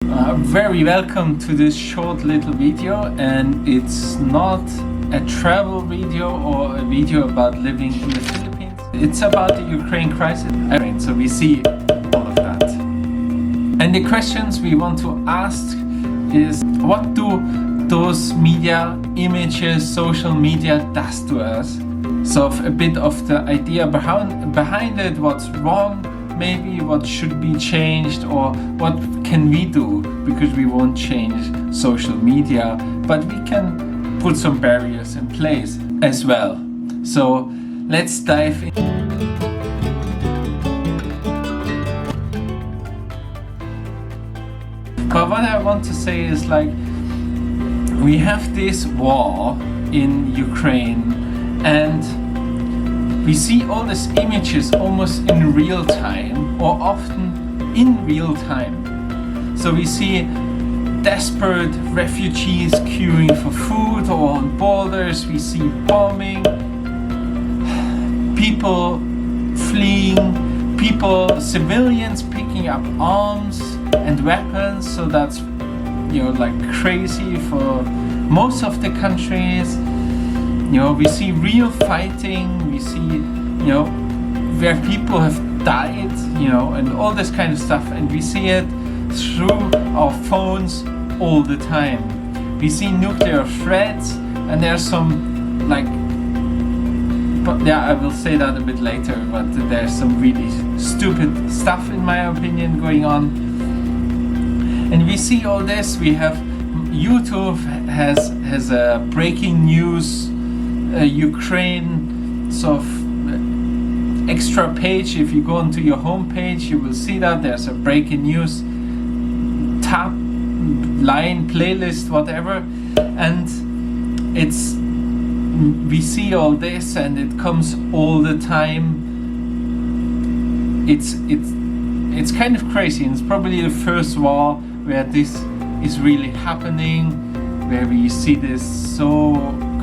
Very welcome to this short little video, and it's not a travel video or a video about living in the Philippines. It's about the Ukraine crisis, so we see all of that. And the questions we want to ask is, what do those media images, social media does to us? So a bit of the idea behind it, what's wrong, maybe what should be changed, or what can we do, because we won't change social media, but we can put some barriers in place as well. So let's dive in. But what I want to say is, like, we have this war in Ukraine, and we see all these images almost in real time, or often in real time. So we see desperate refugees queuing for food, or on borders we see bombing, people fleeing, civilians picking up arms and weapons. So that's, like crazy for most of the countries. We see real fighting, we see, where people have died, and all this kind of stuff, and we see it through our phones all the time. We see nuclear threats, and there's some, I will say that a bit later, but there's some really stupid stuff, in my opinion, going on. And we see all this. We have YouTube has a breaking news, Ukraine sort of extra page. If you go onto your homepage, you will see that there's a breaking news tab, line, playlist, whatever, and we see all this, and it comes all the time. It's kind of crazy, and it's probably the first war where this is really happening, where we see this so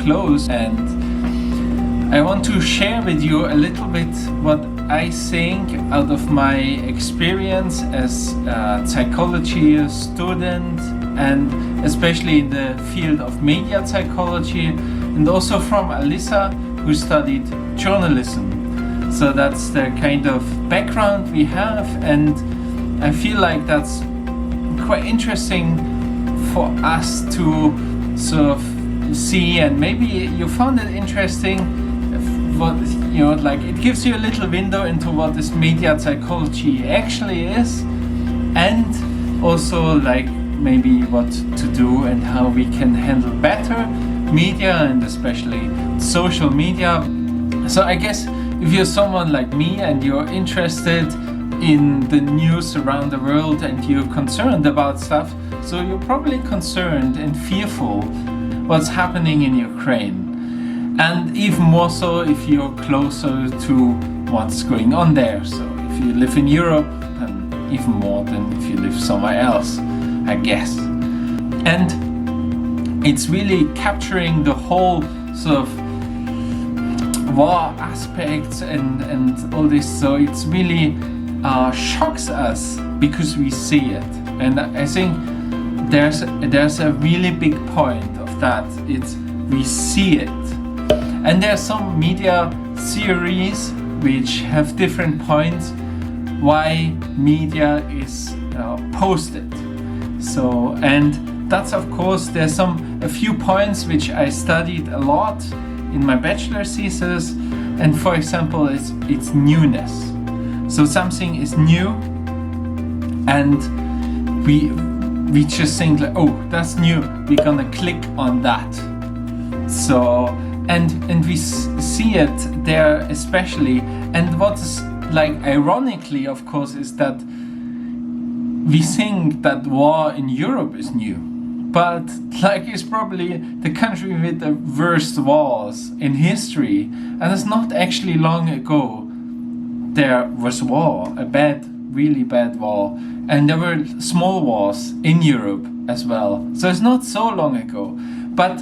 close. And I want to share with you a little bit what I think out of my experience as a psychology student, and especially in the field of media psychology, and also from Alyssa, who studied journalism. So that's the kind of background we have, and I feel like that's quite interesting for us to sort of see. And maybe you found it interesting, what it gives you a little window into what this media psychology actually is, and also maybe what to do and how we can handle better media, and especially social media. So I guess if you're someone like me and you're interested in the news around the world, and you're concerned about stuff, so you're probably concerned and fearful what's happening in Ukraine. And even more so if you're closer to what's going on there. So if you live in Europe, then even more than if you live somewhere else, I guess. And it's really capturing the whole sort of war aspects and all this. So it's really shocks us because we see it. And I think there's a really big point of that. It's we see it. And there are some media theories which have different points why media is posted. So, and that's, of course, there's a few points which I studied a lot in my bachelor thesis. And for example, it's newness. So something is new, and we just think oh, that's new, we're gonna click on that. So and we see it there especially. And what's ironically, of course, is that we think that war in Europe is new, but it's probably the country with the worst wars in history, and it's not actually long ago there was war, really bad war, and there were small wars in Europe as well. So it's not so long ago, but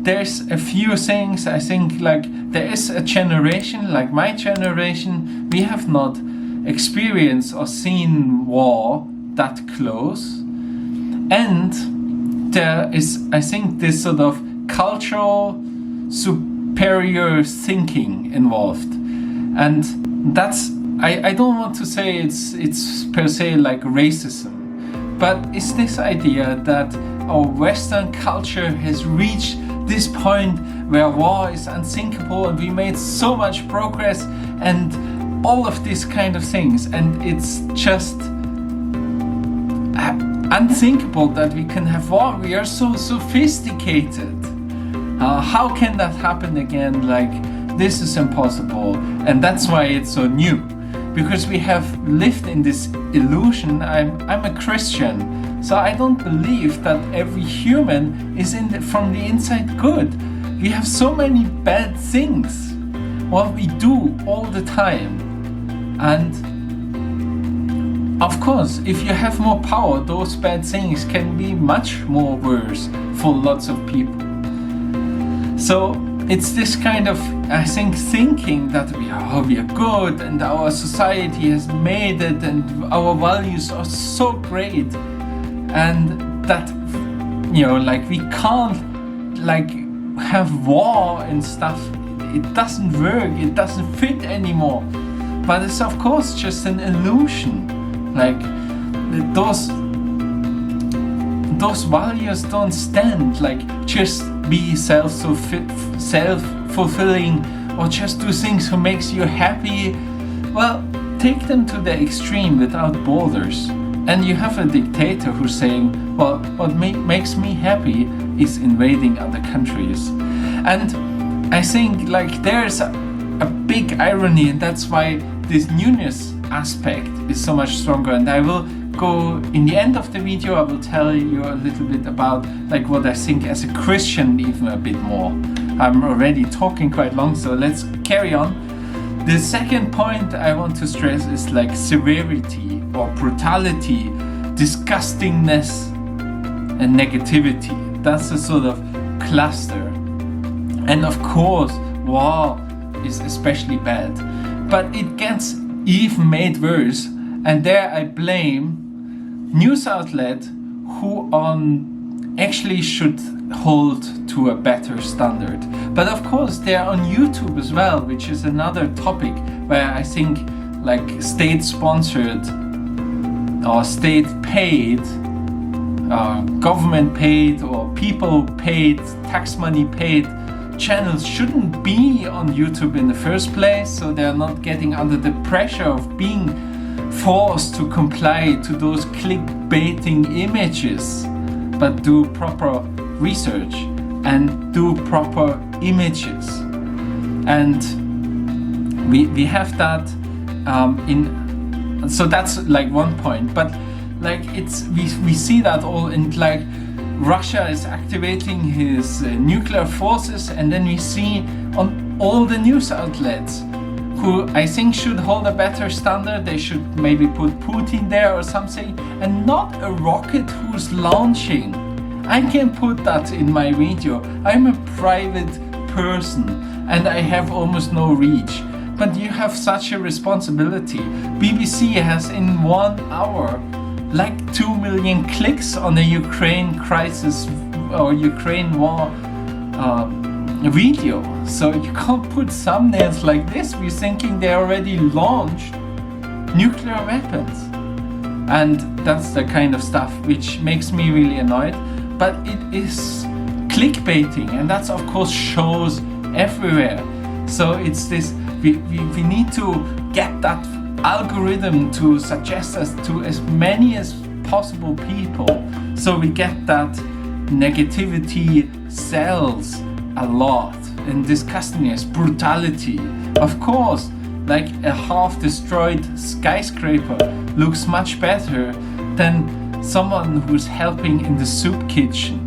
there's a few things, I think, there is a generation, like my generation, we have not experienced or seen war that close. And there is, I think, this sort of cultural superior thinking involved. And that's, I don't want to say it's per se like racism, but it's this idea that our Western culture has reached this point where war is unthinkable and we made so much progress and all of these kind of things, and it's just unthinkable that we can have war. We are so sophisticated. How can that happen again? Like, this is impossible. And that's why it's so new, because we have lived in this illusion. I'm a Christian, so I don't believe that every human is from the inside good. We have so many bad things, what we do all the time. And of course, if you have more power, those bad things can be much more worse for lots of people. So it's this kind of, I think, thinking that we are good and our society has made it and our values are so great, and that, you know, like, we can't like have war and stuff. It doesn't work, it doesn't fit anymore. But it's of course just an illusion. Like, those values don't stand. Like, just be self-fulfilling or just do things who makes you happy. Well, take them to the extreme without borders. And you have a dictator who's saying, well, what makes me happy is invading other countries. And I think, like, there's a big irony, and that's why this newness aspect is so much stronger. And I will go, in the end of the video, I will tell you a little bit about like what I think as a Christian, even a bit more. I'm already talking quite long, so let's carry on. The second point I want to stress is like severity or brutality, disgustingness and negativity. That's a sort of cluster. And of course, war is especially bad, but it gets even made worse, and there I blame news outlets who actually should hold to a better standard. But of course they're on YouTube as well, which is another topic where I think like state-sponsored or state-paid, government-paid or people-paid, tax money-paid channels shouldn't be on YouTube in the first place, so they're not getting under the pressure of being forced to comply to those clickbaiting images, but do proper research and do proper images. And we have that so that's like one point, but like we see that all in, like, Russia is activating his nuclear forces, and then we see on all the news outlets who I think should hold a better standard. They should maybe put Putin there or something, and not a rocket who's launching. I can put that in my video. I'm a private person and I have almost no reach, but you have such a responsibility. BBC has in 1 hour like 2 million clicks on the Ukraine crisis or Ukraine war video. So you can't put thumbnails like this. We're thinking they already launched nuclear weapons. And that's the kind of stuff which makes me really annoyed. But it is clickbaiting, and that's of course shows everywhere. So it's this, we need to get that algorithm to suggest us to as many as possible people, so we get that negativity sells a lot, and disgustingness, brutality. Of course, like a half destroyed skyscraper looks much better than someone who's helping in the soup kitchen.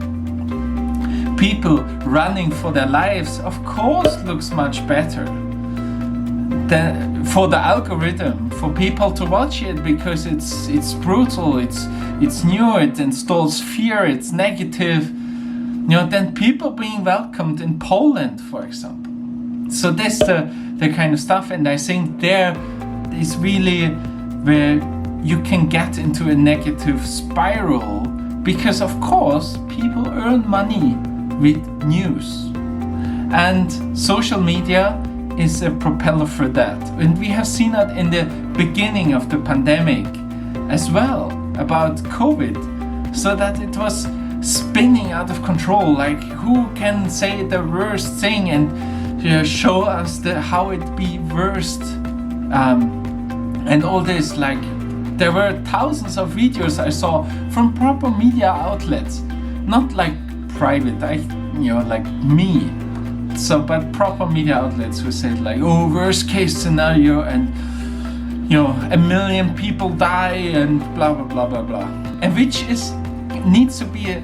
People running for their lives, of course, looks much better than for the algorithm, for people to watch it, because it's brutal, it's new, it installs fear, it's negative. You know, than people being welcomed in Poland, for example. So that's the kind of stuff, and I think there is really where you can get into a negative spiral because of course people earn money with news, and social media is a propeller for that. And we have seen that in the beginning of the pandemic as well, about COVID, so that it was spinning out of control, like who can say the worst thing and show us how it be worst, and all this. Like there were thousands of videos I saw from proper media outlets, not like private, like me. So, but proper media outlets who said like, oh, worst case scenario, and 1 million people die, and blah blah blah blah blah, and which needs to be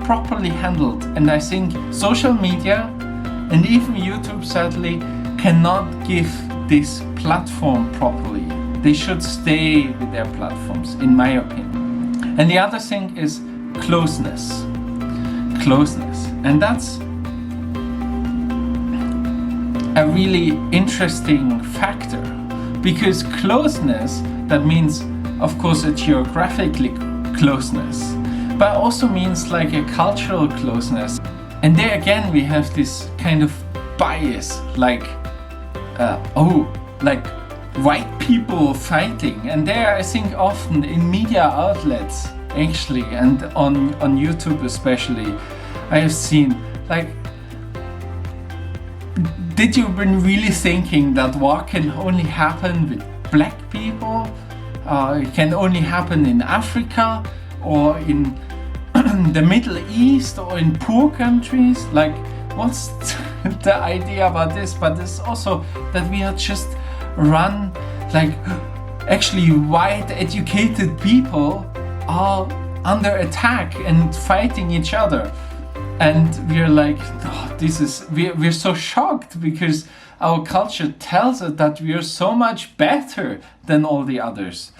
properly handled. And I think social media and even YouTube sadly cannot give this platform properly. They should stay with their platforms, in my opinion. And the other thing is closeness, and that's a really interesting factor, because closeness, that means of course a geographically closeness, but also means like a cultural closeness. And there again we have this kind of bias, like like white people fighting. And there I think often in media outlets actually, and on YouTube especially, I have seen like, did you been really thinking that war can only happen with black people? It can only happen in Africa or in the Middle East or in poor countries? Like, what's the idea about this? But it's also that we are just run, like actually white educated people are under attack and fighting each other. And we're like, oh, we're so shocked, because our culture tells us that we are so much better than all the others.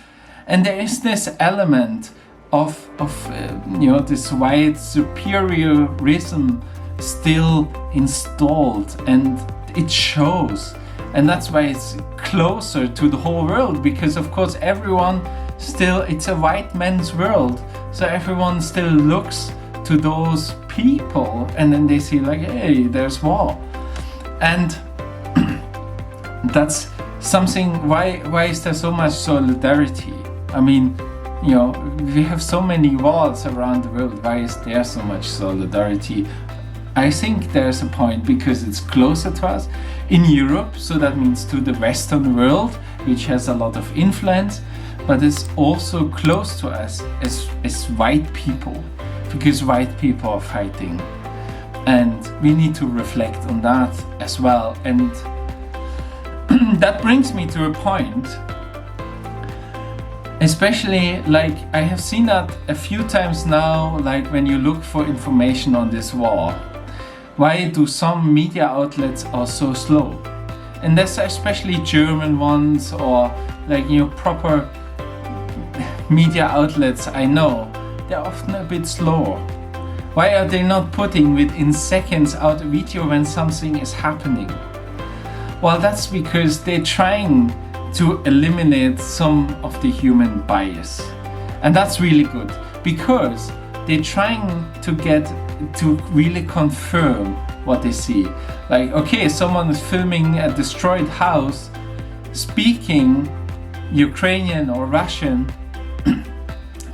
And there is this element of this white superiorism still installed, and it shows. And that's why it's closer to the whole world, because of course it's a white man's world. So everyone still looks to those people, and then they see like, hey, there's war. And that's something, why is there so much solidarity? I mean, we have so many wars around the world, why is there so much solidarity? I think there's a point because it's closer to us in Europe, so that means to the Western world, which has a lot of influence, but it's also close to us as white people, because white people are fighting, and we need to reflect on that as well. And that brings me to a point, especially like I have seen that a few times now, like when you look for information on this war, why do some media outlets are so slow? And that's especially German ones, or like proper media outlets I know, they're often a bit slower. Why are they not putting within seconds out a video when something is happening? Well, that's because they're trying to eliminate some of the human bias. And that's really good, because they're trying to get to really confirm what they see. Like, okay, someone is filming a destroyed house, speaking Ukrainian or Russian,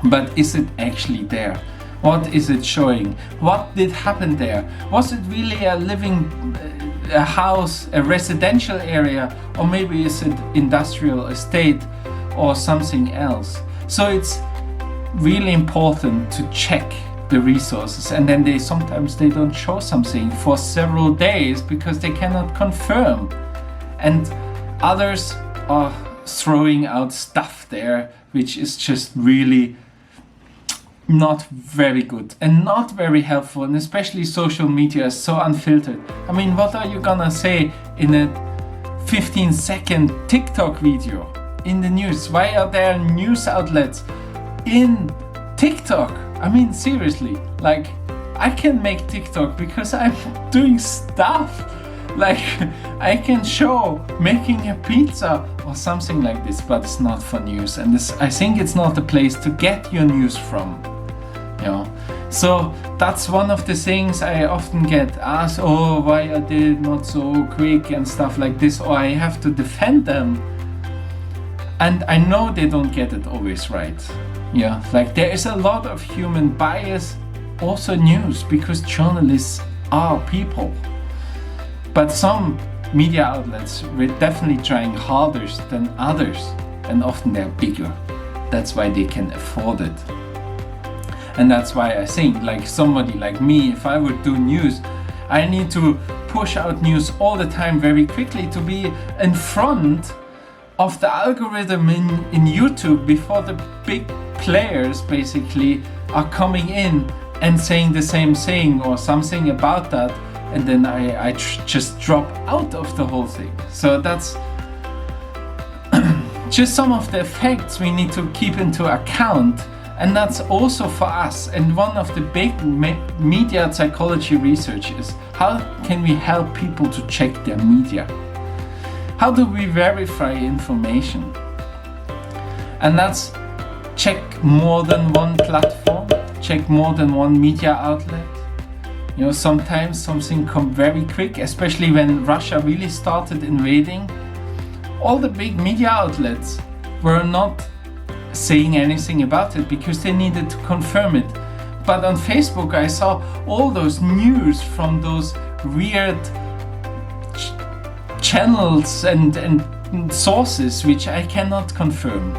but is it actually there? What is it showing? What did happen there? Was it really a house, a residential area, or maybe is it industrial estate or something else? So it's really important to check the resources, and then sometimes they don't show something for several days because they cannot confirm, and others are throwing out stuff there which is just really not very good and not very helpful. And especially social media is so unfiltered. I mean, what are you gonna say in a 15-second TikTok video in the news? Why are there news outlets in TikTok? I mean, seriously, like, I can make TikTok because I'm doing stuff. Like, I can show making a pizza or something like this, but it's not for news. And I think it's not the place to get your news from. you know. So that's one of the things I often get asked, oh, why are they not so quick and stuff like this, or I have to defend them. And I know they don't get it always right. Yeah, like there is a lot of human bias also in news, because journalists are people. But some media outlets were definitely trying harder than others, and often they're bigger. That's why they can afford it. And that's why I think, like somebody like me, if I would do news, I need to push out news all the time very quickly to be in front of the algorithm in YouTube before the big players basically are coming in and saying the same thing or something about that, and then I just drop out of the whole thing. So that's just some of the effects we need to keep into account. And that's also for us. And one of the big media psychology research is, how can we help people to check their media? How do we verify information? And that's check more than one platform, check more than one media outlet. You know, sometimes something comes very quick, especially when Russia really started invading. All the big media outlets were not saying anything about it because they needed to confirm it. But on Facebook I saw all those news from those weird channels and sources which I cannot confirm.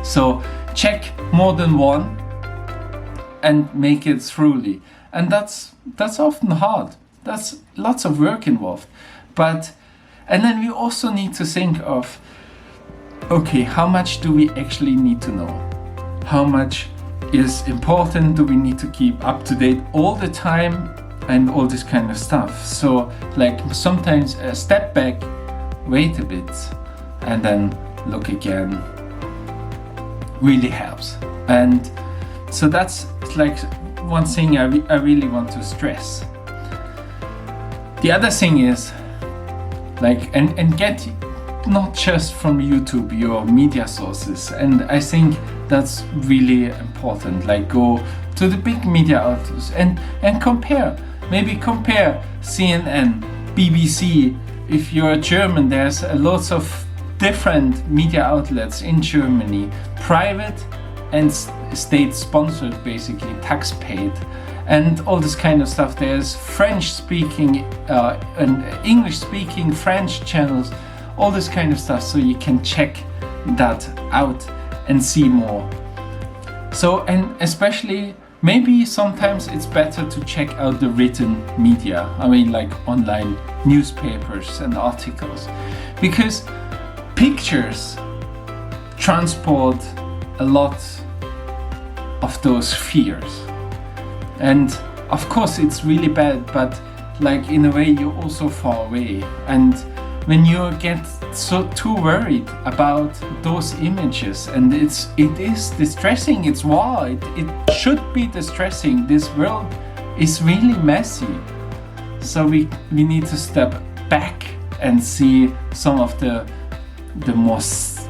So check more than one and make it thoroughly. And that's often hard. That's lots of work involved. And then we also need to think of, okay, how much do we actually need to know? How much is important? Do we need to keep up to date all the time? And all this kind of stuff. So like sometimes a step back, wait a bit, and then look again really helps. And so that's like one thing I really want to stress. The other thing is like, and get not just from YouTube your media sources, and I think that's really important. Like go to the big media outlets and compare. Maybe compare CNN, BBC. If you're German, there's lots of different media outlets in Germany, private and state-sponsored, basically tax-paid, and all this kind of stuff. There's French-speaking and English-speaking French channels, all this kind of stuff, so you can check that out and see more. So, and especially maybe sometimes it's better to check out the written media, I mean like online newspapers and articles, because pictures transport a lot of those fears. And of course it's really bad, but like in a way you're also far away. And when you get so too worried about those images, and it is distressing, it's war, it should be distressing. This world is really messy. So we need to step back and see some of the most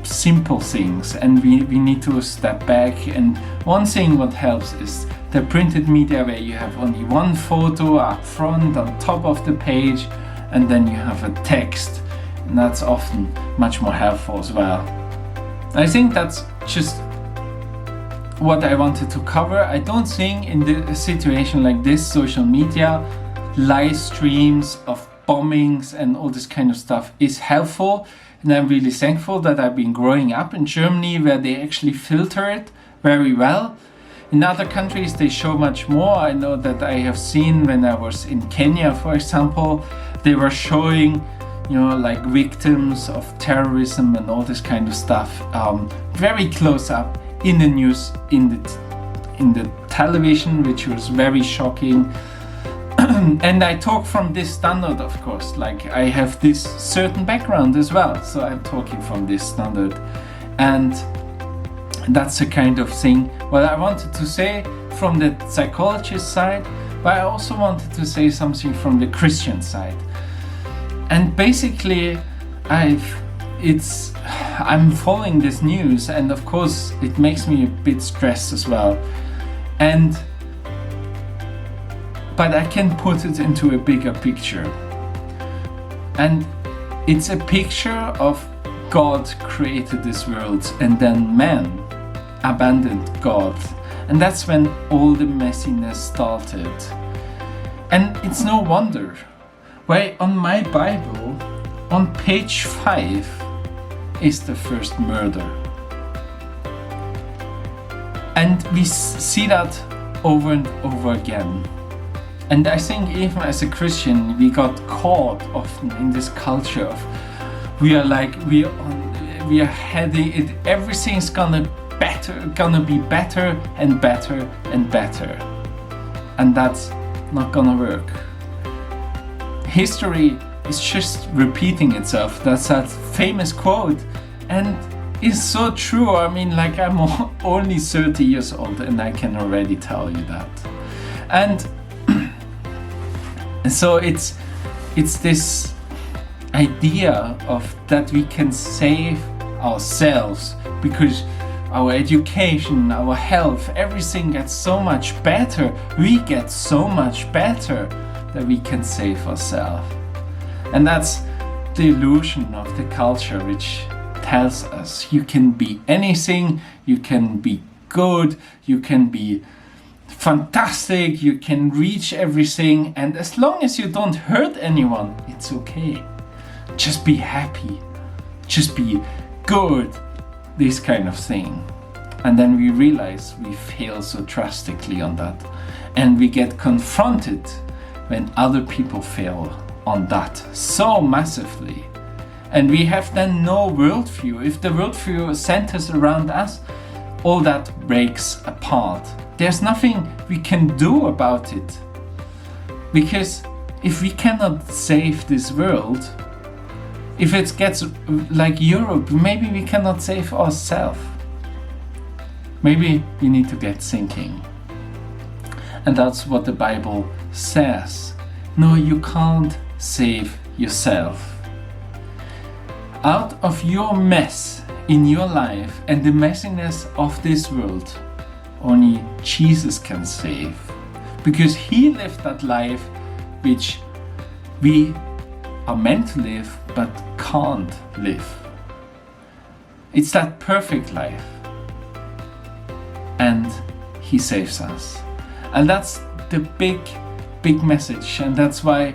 simple things, and we need to step back. And one thing what helps is the printed media, where you have only one photo up front on top of the page, and then you have a text, and that's often much more helpful as well. I think that's just what I wanted to cover. I don't think in a situation like this, social media, live streams of bombings and all this kind of stuff is helpful. And I'm really thankful that I've been growing up in Germany, where they actually filter it very well. In other countries they show much more. I know that I have seen when I was in Kenya, for example, they were showing, you know, like victims of terrorism and all this kind of stuff very close up in the news, in the television, which was very shocking. And I talk from this standard, of course, like I have this certain background as well, so I'm talking from this standard. And that's the kind of thing what I wanted to say from the psychologist side, but I also wanted to say something from the Christian side. And basically I'm following this news, and of course it makes me a bit stressed as well. But I can put it into a bigger picture. And it's a picture of God created this world and then man abandoned God. And that's when all the messiness started. And it's no wonder why on my Bible, on page 5, is the first murder. And we see that over and over again. And I think even as a Christian, we got caught often in this culture of we are heading it. Everything's gonna be better and better and better, and that's not gonna work. History is just repeating itself. That's that famous quote, and it's so true. I mean, like, I'm only 30 years old, and I can already tell you that. And so it's this idea of that we can save ourselves because our education, our health, everything gets so much better. We get so much better that we can save ourselves. And that's the illusion of the culture, which tells us you can be anything, you can be good, you can be fantastic, you can reach everything, and as long as you don't hurt anyone, it's okay. Just be happy, just be good, this kind of thing. And then we realize we fail so drastically on that, and we get confronted when other people fail on that so massively. And we have then no worldview. If the worldview centers around us, all that breaks apart. There's nothing we can do about it. Because if we cannot save this world, if it gets like Europe, maybe we cannot save ourselves. Maybe we need to get thinking. And that's what the Bible says. No, you can't save yourself. Out of your mess in your life and the messiness of this world, only Jesus can save. Because He lived that life which we are meant to live but can't live. It's that perfect life. And He saves us. And that's the big message. And that's why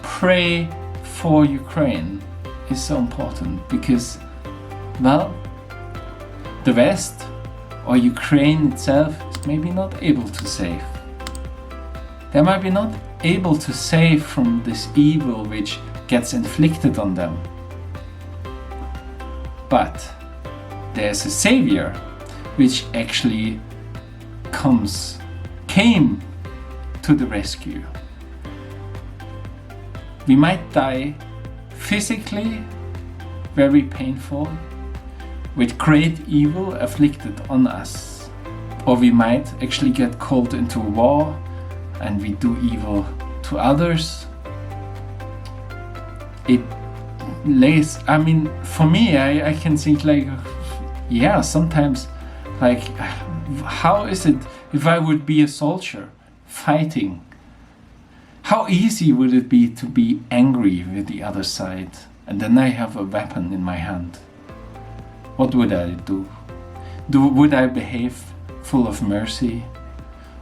#pray for Ukraine is so important. Because, well, the West or Ukraine itself is maybe not able to save. They might be not able to save from this evil which gets inflicted on them. But there's a Savior which actually came to the rescue. We might die physically, very painful, with great evil afflicted on us. Or we might actually get called into war and we do evil to others. It lays, I mean, for me, I can think like, yeah, sometimes, like, how is it if I would be a soldier fighting? How easy would it be to be angry with the other side and then I have a weapon in my hand? What would I do? Would I behave full of mercy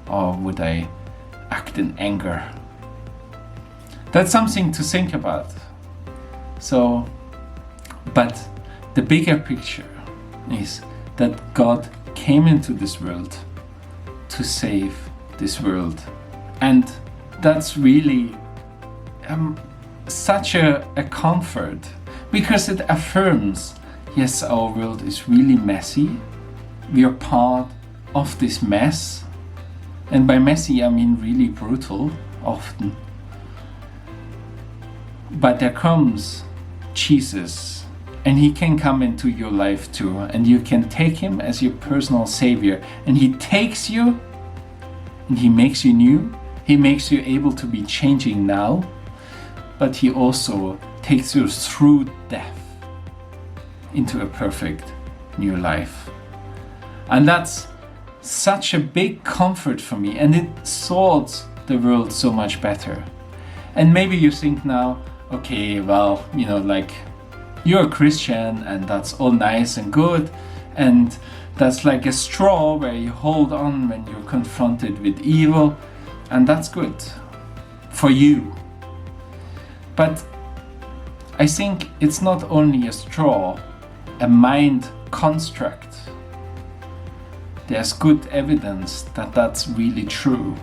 or would I act in anger? That's something to think about. So, but the bigger picture is that God came into this world to save this world. And that's really such a comfort, because it affirms, yes, our world is really messy. We are part of this mess. And by messy, I mean really brutal, often. But there comes Jesus, and He can come into your life too, and you can take Him as your personal Savior, and He takes you and He makes you new. He makes you able to be changing now, but He also takes you through death into a perfect new life. And that's such a big comfort for me, and it sorts the world so much better. And maybe you think now, okay, well, like, you're a Christian and that's all nice and good, and that's like a straw where you hold on when you're confronted with evil, and that's good for you. But I think it's not only a straw, a mind construct. There's good evidence that that's really true.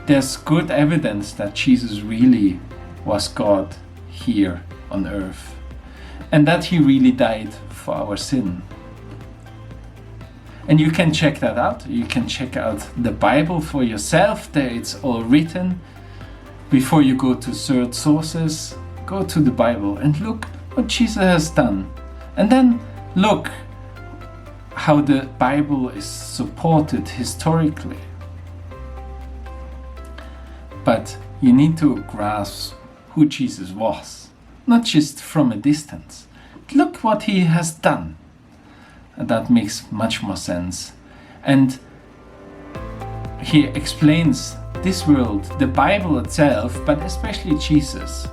There's good evidence that Jesus really was God here on earth, and that he really died for our sin. And you can check that out. You can check out the Bible for yourself. There it's all written. Before you go to third sources, go to the Bible and look what Jesus has done. And then look how the Bible is supported historically. But you need to grasp who Jesus was, not just from a distance. Look what he has done. And that makes much more sense. And he explains this world, the Bible itself, but especially Jesus,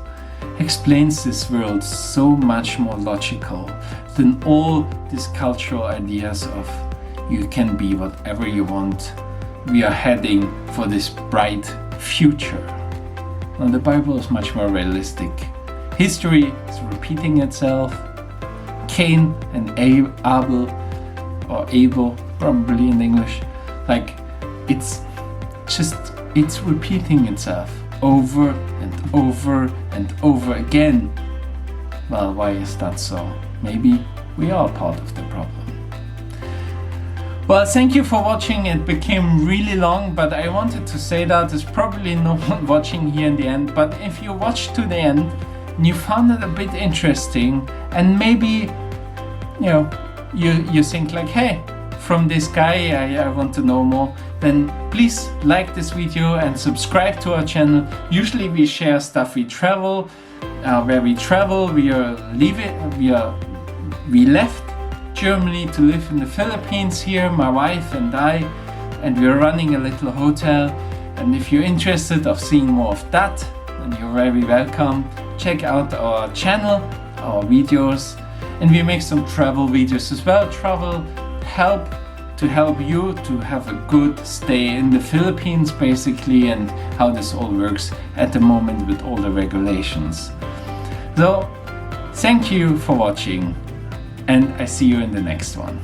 explains this world so much more logical than all these cultural ideas of you can be whatever you want. We are heading for this bright future. Now, the Bible is much more realistic. History is repeating itself. Cain and Abel, or Abel probably in English, like it's repeating itself over and over and over again. Well, why is that so? Maybe we are part of the problem. Well, thank you for watching. It became really long, but I wanted to say that there's probably no one watching here in the end. But if you watched to the end and you found it a bit interesting, and maybe you think like, hey, from this guy I want to know more, then please like this video and subscribe to our channel. Usually we share stuff we travel, where we travel. We left Germany to live in the Philippines here, my wife and I, and we're running a little hotel. And if you're interested of seeing more of that, then you're very welcome. Check out our channel, our videos. And we make some travel videos as well. Travel to help you to have a good stay in the Philippines, basically, and how this all works at the moment with all the regulations. So, thank you for watching, and I see you in the next one.